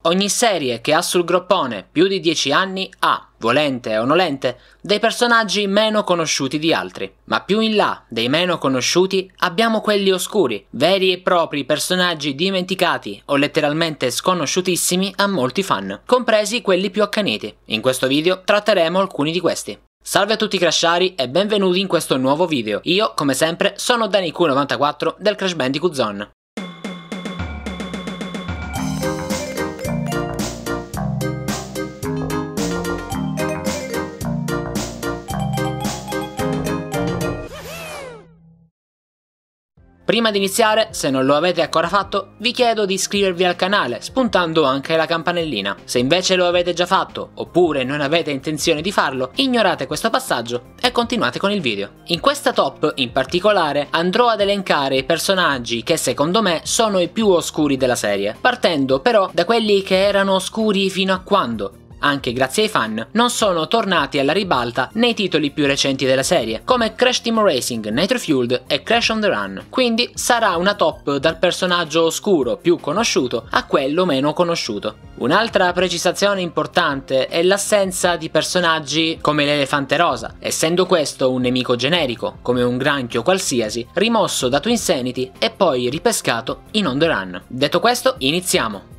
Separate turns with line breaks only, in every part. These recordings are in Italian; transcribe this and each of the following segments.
Ogni serie che ha sul groppone più di 10 anni ha, volente o nolente, dei personaggi meno conosciuti di altri. Ma più in là dei meno conosciuti abbiamo quelli oscuri, veri e propri personaggi dimenticati o letteralmente sconosciutissimi a molti fan, compresi quelli più accaniti. In questo video tratteremo alcuni di questi. Salve a tutti crashari e benvenuti in questo nuovo video. Io, come sempre, sono DaniQ94 del Crash Bandicoot Zone. Prima di iniziare, se non lo avete ancora fatto, vi chiedo di iscrivervi al canale, spuntando anche la campanellina. Se invece lo avete già fatto, oppure non avete intenzione di farlo, ignorate questo passaggio e continuate con il video. In questa top, in particolare, andrò ad elencare i personaggi che secondo me sono i più oscuri della serie, partendo però da quelli che erano oscuri fino a quando, anche grazie ai fan, non sono tornati alla ribalta nei titoli più recenti della serie, come Crash Team Racing, Nitro Fueled e Crash on the Run. Quindi sarà una top dal personaggio oscuro più conosciuto a quello meno conosciuto. Un'altra precisazione importante è l'assenza di personaggi come l'elefante rosa, essendo questo un nemico generico, come un granchio qualsiasi, rimosso da Twinsanity e poi ripescato in On the Run. Detto questo, iniziamo!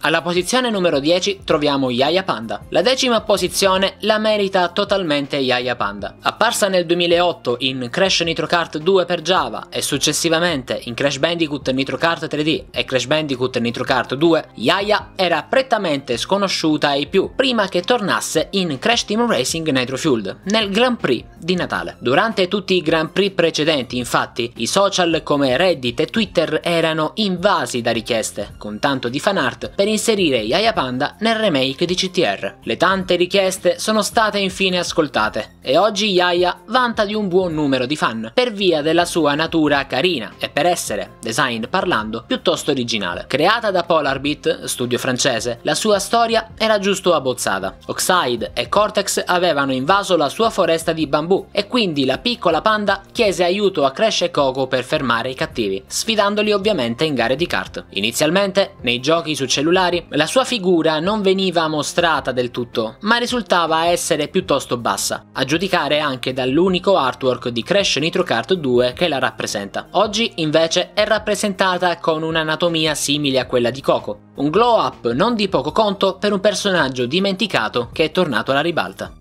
Alla posizione numero 10 troviamo Yaya Panda. La decima posizione la merita totalmente Yaya Panda. Apparsa nel 2008 in Crash Nitro Kart 2 per Java e successivamente in Crash Bandicoot Nitro Kart 3D e Crash Bandicoot Nitro Kart 2, Yaya era prettamente sconosciuta ai più prima che tornasse in Crash Team Racing Nitro Fueled nel Grand Prix di Natale. Durante tutti i Grand Prix precedenti, infatti, i social come Reddit e Twitter erano invasi da richieste, con tanto di fanart, per inserire Yaya Panda nel remake di CTR. Le tante richieste sono state infine ascoltate e oggi Yaya vanta di un buon numero di fan per via della sua natura carina e per essere, design parlando, piuttosto originale. Creata da Polarbeat, studio francese, la sua storia era giusto abbozzata. Oxide e Cortex avevano invaso la sua foresta di bambù e quindi la piccola Panda chiese aiuto a Crash e Coco per fermare i cattivi, sfidandoli ovviamente in gare di kart. Inizialmente, nei giochi su cellulari, la sua figura non veniva mostrata del tutto, ma risultava essere piuttosto bassa, a giudicare anche dall'unico artwork di Crash Nitro Kart 2 che la rappresenta. Oggi invece è rappresentata con un'anatomia simile a quella di Coco, un glow up non di poco conto per un personaggio dimenticato che è tornato alla ribalta.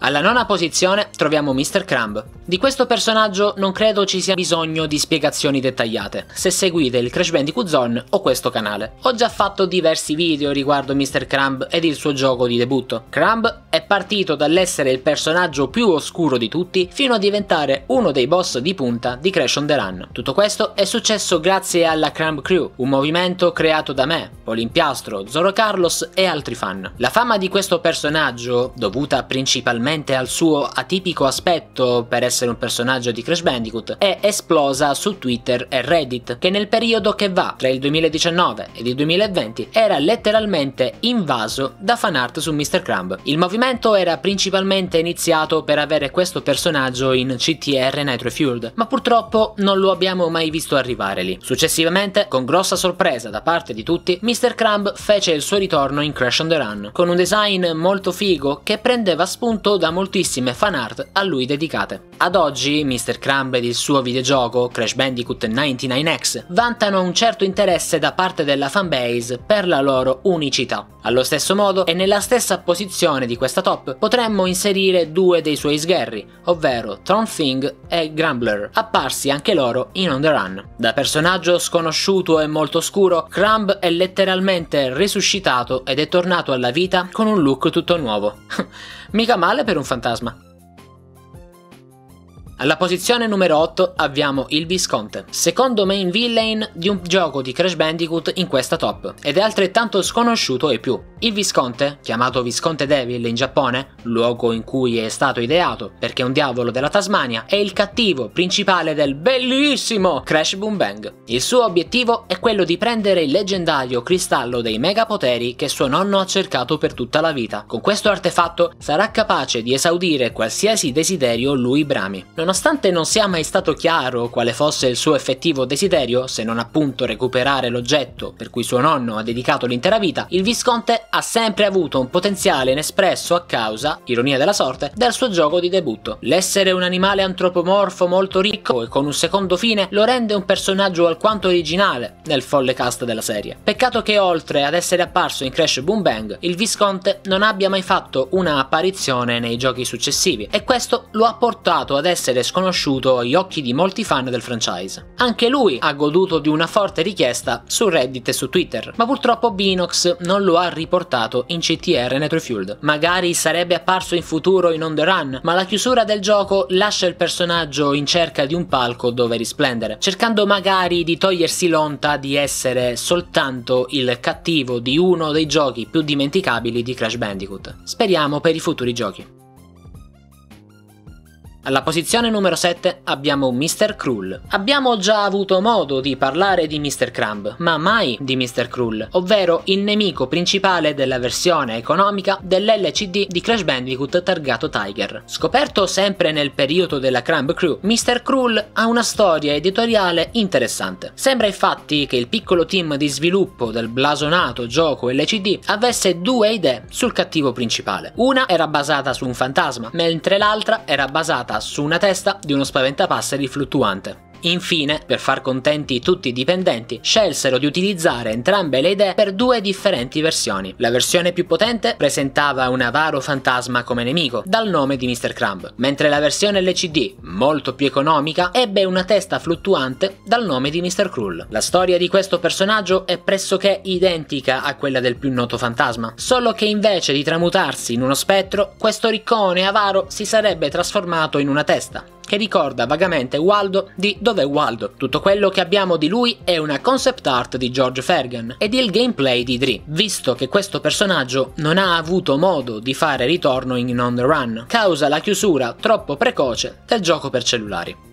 Alla nona posizione troviamo Mr. Crumb. Di questo personaggio non credo ci sia bisogno di spiegazioni dettagliate, se seguite il Crash Bandicoot Zone o questo canale. Ho già fatto diversi video riguardo Mr. Crumb ed il suo gioco di debutto. Crumb è partito dall'essere il personaggio più oscuro di tutti fino a diventare uno dei boss di punta di Crash on the Run. Tutto questo è successo grazie alla Crumb Crew, un movimento creato da me, Polimpiastro, Zoro Carlos e altri fan. La fama di questo personaggio, dovuta principalmente al suo atipico aspetto per essere un personaggio di Crash Bandicoot, è esplosa su Twitter e Reddit, che nel periodo che va tra il 2019 ed il 2020 era letteralmente invaso da fanart su Mr. Crumb. Il movimento era principalmente iniziato per avere questo personaggio in CTR Nitro Fueled, ma purtroppo non lo abbiamo mai visto arrivare lì. Successivamente, con grossa sorpresa da parte di tutti, Mr. Crumb fece il suo ritorno in Crash on the Run, con un design molto figo che prendeva spunto da moltissime fanart a lui dedicate. Ad oggi Mr. Crumb ed il suo videogioco Crash Bandicoot 99X vantano un certo interesse da parte della fanbase per la loro unicità. Allo stesso modo e nella stessa posizione di questa top potremmo inserire due dei suoi sgherri, ovvero Tron Thing e Grumbler, apparsi anche loro in On the Run. Da personaggio sconosciuto e molto oscuro, Crumb è letteralmente risuscitato ed è tornato alla vita con un look tutto nuovo. Mica male per un fantasma. Alla posizione numero 8 abbiamo il Visconte, secondo main villain di un gioco di Crash Bandicoot in questa top, ed è altrettanto sconosciuto ai più. Il Visconte, chiamato Visconte Devil in Giappone, luogo in cui è stato ideato perché è un diavolo della Tasmania, è il cattivo principale del bellissimo Crash Boom Bang. Il suo obiettivo è quello di prendere il leggendario cristallo dei megapoteri che suo nonno ha cercato per tutta la vita. Con questo artefatto sarà capace di esaudire qualsiasi desiderio lui brami. Nonostante non sia mai stato chiaro quale fosse il suo effettivo desiderio, se non appunto recuperare l'oggetto per cui suo nonno ha dedicato l'intera vita, il Visconte ha sempre avuto un potenziale inespresso a causa, ironia della sorte, del suo gioco di debutto. L'essere un animale antropomorfo molto ricco e con un secondo fine lo rende un personaggio alquanto originale nel folle cast della serie. Peccato che oltre ad essere apparso in Crash Boom Bang, il Visconte non abbia mai fatto una apparizione nei giochi successivi, e questo lo ha portato ad essere sconosciuto agli occhi di molti fan del franchise. Anche lui ha goduto di una forte richiesta su Reddit e su Twitter, ma purtroppo Beenox non lo ha riportato in CTR Netrofueled. Magari sarebbe apparso in futuro in On The Run, ma la chiusura del gioco lascia il personaggio in cerca di un palco dove risplendere, cercando magari di togliersi l'onta di essere soltanto il cattivo di uno dei giochi più dimenticabili di Crash Bandicoot. Speriamo per i futuri giochi. Alla posizione numero 7 abbiamo Mr. Krull. Abbiamo già avuto modo di parlare di Mr. Crumb, ma mai di Mr. Krull, ovvero il nemico principale della versione economica dell'LCD di Crash Bandicoot targato Tiger. Scoperto sempre nel periodo della Crumb Crew, Mr. Krull ha una storia editoriale interessante. Sembra infatti che il piccolo team di sviluppo del blasonato gioco LCD avesse due idee sul cattivo principale. Una era basata su un fantasma, mentre l'altra era basata su una testa di uno spaventapasseri fluttuante. Infine, per far contenti tutti i dipendenti, scelsero di utilizzare entrambe le idee per due differenti versioni. La versione più potente presentava un avaro fantasma come nemico, dal nome di Mr. Crumb, mentre la versione LCD, molto più economica, ebbe una testa fluttuante dal nome di Mr. Krull. La storia di questo personaggio è pressoché identica a quella del più noto fantasma, solo che invece di tramutarsi in uno spettro, questo riccone avaro si sarebbe trasformato in una testa, che ricorda vagamente Waldo di Dov'è Waldo. Tutto quello che abbiamo di lui è una concept art di George Fergan ed il gameplay di Dre, visto che questo personaggio non ha avuto modo di fare ritorno in On The Run, causa la chiusura troppo precoce del gioco per cellulari.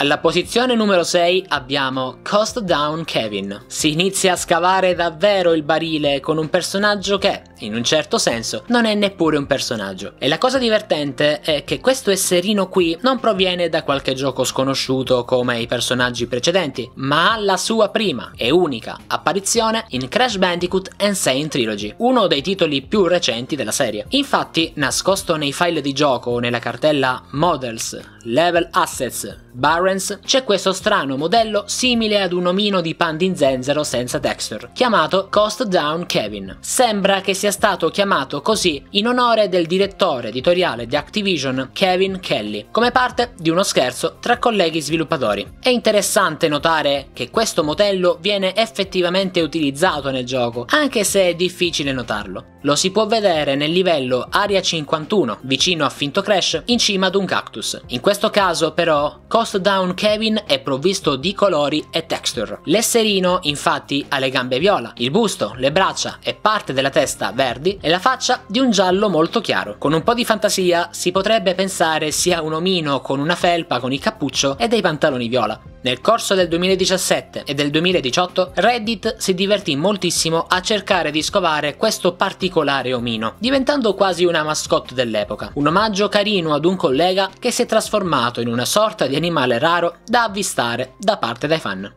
Alla posizione numero 6 abbiamo Coast Down Kevin. Si inizia a scavare davvero il barile con un personaggio che, in un certo senso, non è neppure un personaggio. E la cosa divertente è che questo esserino qui non proviene da qualche gioco sconosciuto come i personaggi precedenti, ma ha la sua prima e unica apparizione in Crash Bandicoot Insane Trilogy, uno dei titoli più recenti della serie. Infatti, nascosto nei file di gioco nella cartella Models, Level Assets, Barrens, c'è questo strano modello simile ad un omino di pan di zenzero senza texture, chiamato Coast Down Kevin. Sembra che sia stato chiamato così in onore del direttore editoriale di Activision, Kevin Kelly, come parte di uno scherzo tra colleghi sviluppatori. È interessante notare che questo modello viene effettivamente utilizzato nel gioco, anche se è difficile notarlo. Lo si può vedere nel livello Area 51, vicino a Finto Crash, in cima ad un cactus. In questo caso però Coast Down Kevin è provvisto di colori e texture. L'esserino infatti ha le gambe viola, il busto, le braccia e parte della testa verdi e la faccia di un giallo molto chiaro. Con un po' di fantasia si potrebbe pensare sia un omino con una felpa con il cappuccio e dei pantaloni viola. Nel corso del 2017 e del 2018 Reddit si divertì moltissimo a cercare di scovare questo particolare omino, diventando quasi una mascotte dell'epoca, un omaggio carino ad un collega che si è trasformato in una sorta di animale raro da avvistare da parte dai fan.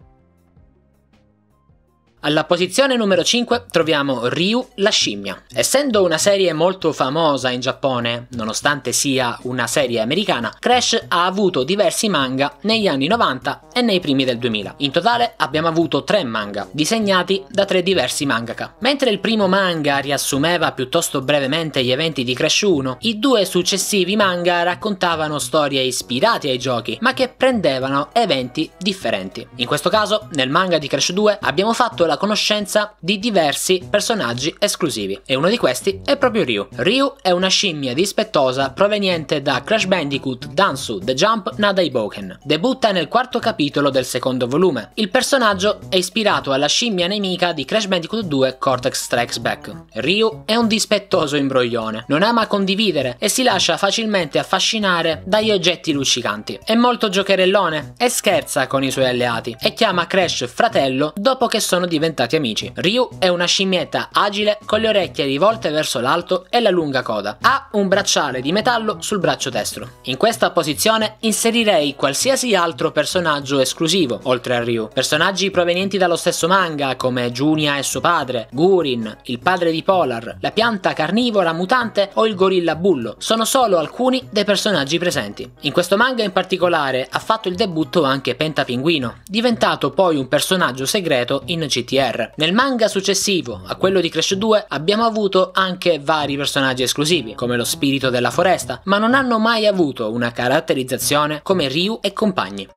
Alla posizione numero 5 troviamo Ryu la scimmia. Essendo una serie molto famosa in Giappone, nonostante sia una serie americana, Crash ha avuto diversi manga negli anni 90 e nei primi del 2000. In totale abbiamo avuto 3 manga, disegnati da 3 diversi mangaka. Mentre il primo manga riassumeva piuttosto brevemente gli eventi di Crash 1, i 2 successivi manga raccontavano storie ispirate ai giochi, ma che prendevano eventi differenti. In questo caso, nel manga di Crash 2 abbiamo fatto la conoscenza di diversi personaggi esclusivi, e uno di questi è proprio Ryu. Ryu è una scimmia dispettosa proveniente da Crash Bandicoot Dansu The Jump Nadaiboken. Debutta nel 4º capitolo del 2º volume. Il personaggio è ispirato alla scimmia nemica di Crash Bandicoot 2 Cortex Strikes Back. Ryu è un dispettoso imbroglione, non ama condividere e si lascia facilmente affascinare dagli oggetti luccicanti. È molto giocherellone e scherza con i suoi alleati e chiama Crash fratello dopo che sono diventati diventati amici. Ryu è una scimmietta agile con le orecchie rivolte verso l'alto e la lunga coda. Ha un bracciale di metallo sul braccio destro. In questa posizione inserirei qualsiasi altro personaggio esclusivo, oltre a Ryu. Personaggi provenienti dallo stesso manga, come Junia e suo padre, Gurin, il padre di Polar, la pianta carnivora mutante o il gorilla bullo. Sono solo alcuni dei personaggi presenti. In questo manga in particolare ha fatto il debutto anche Penta Pinguino, diventato poi un personaggio segreto in GTR. Nel manga successivo a quello di Crash 2 abbiamo avuto anche vari personaggi esclusivi, come lo spirito della foresta, ma non hanno mai avuto una caratterizzazione come Ryu e compagni.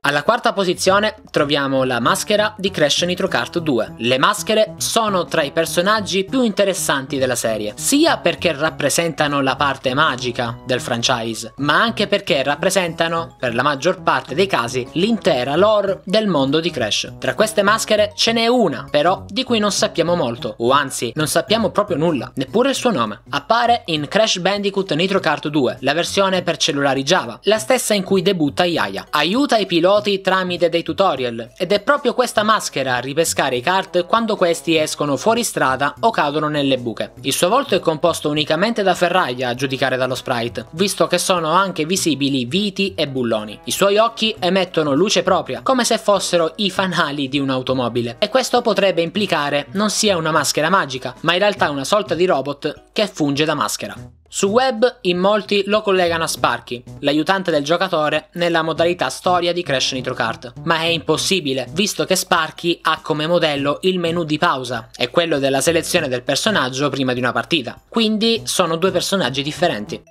Alla quarta posizione troviamo la maschera di Crash Nitro Kart 2. Le maschere sono tra i personaggi più interessanti della serie, sia perché rappresentano la parte magica del franchise, ma anche perché rappresentano, per la maggior parte dei casi, l'intera lore del mondo di Crash. Tra queste maschere ce n'è una, però, di cui non sappiamo molto, o anzi, non sappiamo proprio nulla, neppure il suo nome. Appare in Crash Bandicoot Nitro Kart 2, la versione per cellulari Java, la stessa in cui debutta Yaya. Aiuta i piloti tramite dei tutorial ed è proprio questa maschera a ripescare i kart quando questi escono fuori strada o cadono nelle buche. Il suo volto è composto unicamente da ferraglia a giudicare dallo sprite, visto che sono anche visibili viti e bulloni. I suoi occhi emettono luce propria, come se fossero i fanali di un'automobile, e questo potrebbe implicare non sia una maschera magica, ma in realtà una sorta di robot che funge da maschera. Su web in molti lo collegano a Sparky, l'aiutante del giocatore nella modalità storia di Crash Nitro Kart, ma è impossibile, visto che Sparky ha come modello il menu di pausa e quello della selezione del personaggio prima di una partita, quindi sono due personaggi differenti.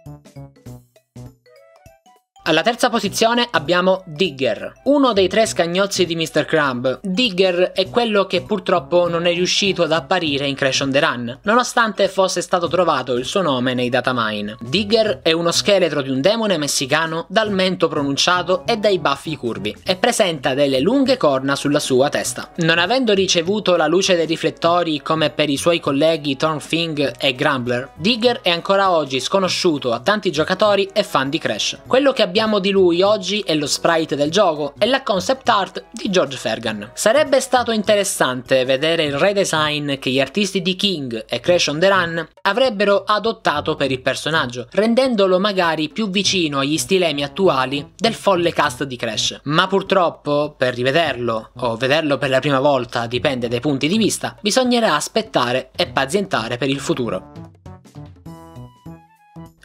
Alla terza posizione abbiamo Digger, uno dei tre scagnozzi di Mr. Crumb. Digger è quello che purtroppo non è riuscito ad apparire in Crash on the Run, nonostante fosse stato trovato il suo nome nei datamine. Digger è uno scheletro di un demone messicano dal mento pronunciato e dai baffi curvi, e presenta delle lunghe corna sulla sua testa. Non avendo ricevuto la luce dei riflettori come per i suoi colleghi Thornfing e Grumbler, Digger è ancora oggi sconosciuto a tanti giocatori e fan di Crash. Quello che abbiamo di lui oggi è lo sprite del gioco e la concept art di George Fergan. Sarebbe stato interessante vedere il redesign che gli artisti di King e Crash on the Run avrebbero adottato per il personaggio, rendendolo magari più vicino agli stilemi attuali del folle cast di Crash. Ma purtroppo, per rivederlo o vederlo per la prima volta, dipende dai punti di vista, bisognerà aspettare e pazientare per il futuro.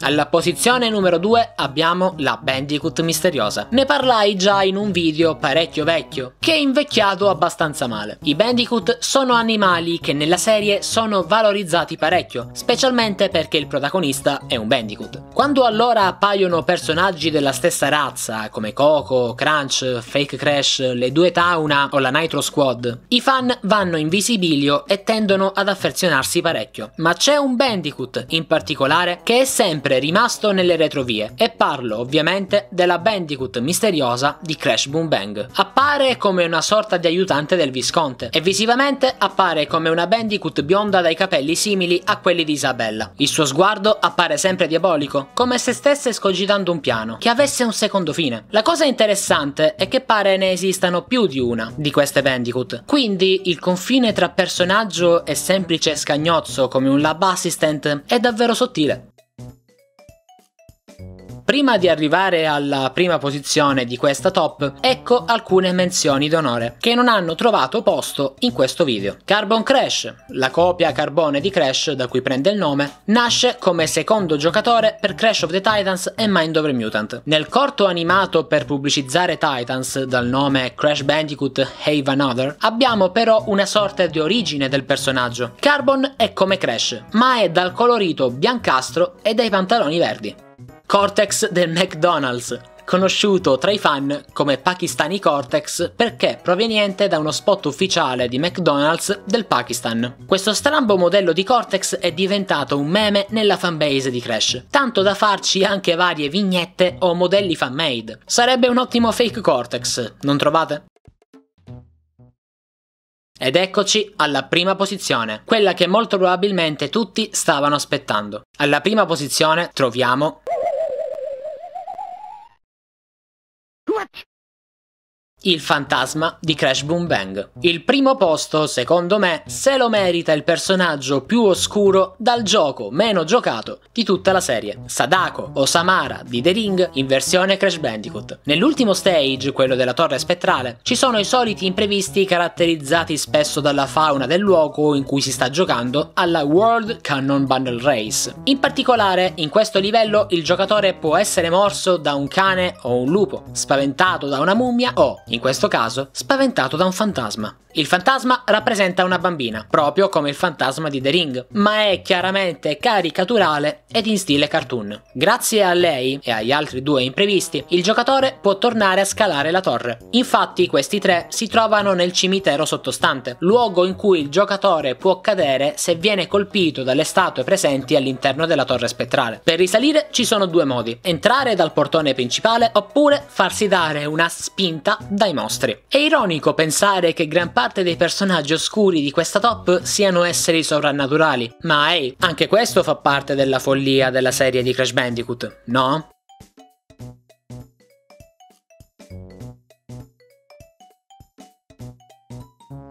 Alla posizione numero 2 abbiamo la Bandicoot misteriosa. Ne parlai già in un video parecchio vecchio, che è invecchiato abbastanza male. I Bandicoot sono animali che nella serie sono valorizzati parecchio, specialmente perché il protagonista è un Bandicoot. Quando allora appaiono personaggi della stessa razza, come Coco, Crunch, Fake Crash, le due Tauna o la Nitro Squad, i fan vanno in visibilio e tendono ad affezionarsi parecchio. Ma c'è un Bandicoot in particolare che è sempre rimasto nelle retrovie, e parlo ovviamente della Bandicoot misteriosa di Crash Boom Bang. Appare come una sorta di aiutante del Visconte e visivamente appare come una Bandicoot bionda dai capelli simili a quelli di Isabella. Il suo sguardo appare sempre diabolico, come se stesse escogitando un piano che avesse un secondo fine. La cosa interessante è che pare ne esistano più di una di queste Bandicoot, quindi il confine tra personaggio e semplice scagnozzo come un lab assistant è davvero sottile. Prima di arrivare alla prima posizione di questa top, ecco alcune menzioni d'onore che non hanno trovato posto in questo video. Carbon Crash, la copia carbone di Crash da cui prende il nome, nasce come secondo giocatore per Crash of the Titans e Mind Over Mutant. Nel corto animato per pubblicizzare Titans dal nome Crash Bandicoot Have Another, abbiamo però una sorta di origine del personaggio. Carbon è come Crash, ma è dal colorito biancastro e dai pantaloni verdi. Cortex del McDonald's, conosciuto tra i fan come Pakistani Cortex perché proveniente da uno spot ufficiale di McDonald's del Pakistan. Questo strambo modello di Cortex è diventato un meme nella fanbase di Crash, tanto da farci anche varie vignette o modelli fan-made. Sarebbe un ottimo fake Cortex, non trovate? Ed eccoci alla prima posizione, quella che molto probabilmente tutti stavano aspettando. Alla prima posizione troviamo il fantasma di Crash Boom Bang. Il primo posto, secondo me, se lo merita il personaggio più oscuro dal gioco meno giocato di tutta la serie, Sadako o Samara di The Ring in versione Crash Bandicoot. Nell'ultimo stage, quello della torre spettrale, ci sono i soliti imprevisti caratterizzati spesso dalla fauna del luogo in cui si sta giocando alla World Cannon Bundle Race. In particolare, in questo livello il giocatore può essere morso da un cane o un lupo, spaventato da una mummia o, in questo caso, spaventato da un fantasma. Il fantasma rappresenta una bambina, proprio come il fantasma di The Ring, ma è chiaramente caricaturale ed in stile cartoon. Grazie a lei e agli altri due imprevisti, il giocatore può tornare a scalare la torre. Infatti questi tre si trovano nel cimitero sottostante, luogo in cui il giocatore può cadere se viene colpito dalle statue presenti all'interno della torre spettrale. Per risalire ci sono due modi: entrare dal portone principale oppure farsi dare una spinta dai mostri. È ironico pensare che gran parte dei personaggi oscuri di questa top siano esseri sovrannaturali, ma ehi, anche questo fa parte della follia della serie di Crash Bandicoot, no?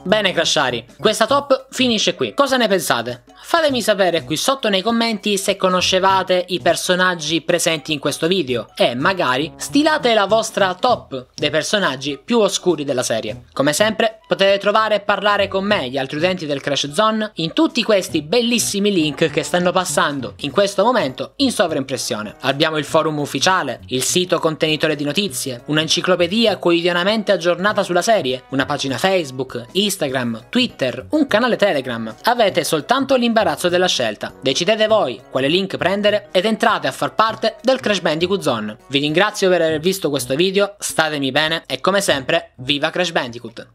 Bene Crashari, questa top finisce qui. Cosa ne pensate? Fatemi sapere qui sotto nei commenti se conoscevate i personaggi presenti in questo video e magari stilate la vostra top dei personaggi più oscuri della serie. Come sempre potete trovare e parlare con me, gli altri utenti del Crash Zone, in tutti questi bellissimi link che stanno passando in questo momento in sovraimpressione. Abbiamo il forum ufficiale, il sito contenitore di notizie, un'enciclopedia quotidianamente aggiornata sulla serie, una pagina Facebook, Instagram, Twitter, un canale Telegram. Avete soltanto l'imbarazzo della scelta. Decidete voi quale link prendere ed entrate a far parte del Crash Bandicoot Zone. Vi ringrazio per aver visto questo video, statemi bene e come sempre, viva Crash Bandicoot!